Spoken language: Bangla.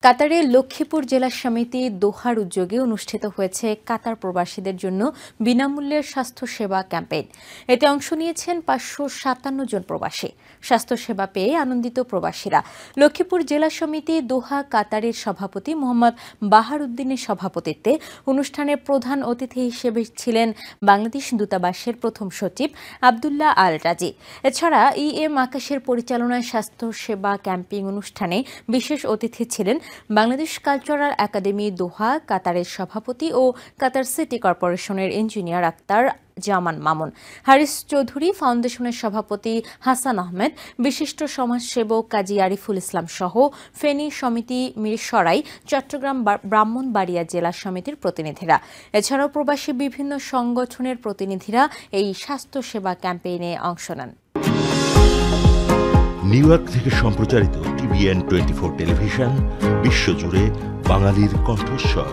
কাতারের লক্ষ্মীপুর জেলা সমিতি দোহার উদ্যোগে অনুষ্ঠিত হয়েছে কাতার প্রবাসীদের জন্য বিনামূল্যের স্বাস্থ্যসেবা ক্যাম্পেইন। এতে অংশ নিয়েছেন ৫৫৭ জন প্রবাসী। স্বাস্থ্যসেবা পেয়ে আনন্দিত প্রবাসীরা। লক্ষ্মীপুর জেলা সমিতি দোহা কাতারের সভাপতি মোহাম্মদ বাহার উদ্দিনের সভাপতিত্বে অনুষ্ঠানের প্রধান অতিথি হিসেবে ছিলেন বাংলাদেশ দূতাবাসের প্রথম সচিব আবদুল্লাহ আল রাজি। এছাড়া EM আকাশের পরিচালনায় স্বাস্থ্যসেবা ক্যাম্পিং অনুষ্ঠানে বিশেষ অতিথি ছিলেন বাংলাদেশ কালচারাল একাডেমি দোহা, কাতারের সভাপতি ও কাতার সিটি কর্পোরেশনের ইঞ্জিনিয়ার আক্তার জামান মামুন, হারিস চৌধুরী ফাউন্ডেশনের সভাপতি হাসান আহমেদ, বিশিষ্ট সমাজসেবক কাজী আরিফুল ইসলাম সহ ফেনী সমিতি মিরসরাই, চট্টগ্রাম ব্রাহ্মণবাড়িয়া জেলা সমিতির প্রতিনিধিরা। এছাড়াও প্রবাসী বিভিন্ন সংগঠনের প্রতিনিধিরা এই স্বাস্থ্যসেবা ক্যাম্পেইনে অংশ নেন। নিউ ইয়র্ক থেকে সম্প্রচারিত TVN 24 টেলিভিশন বিশ্বজুড়ে বাঙালির কণ্ঠস্বর।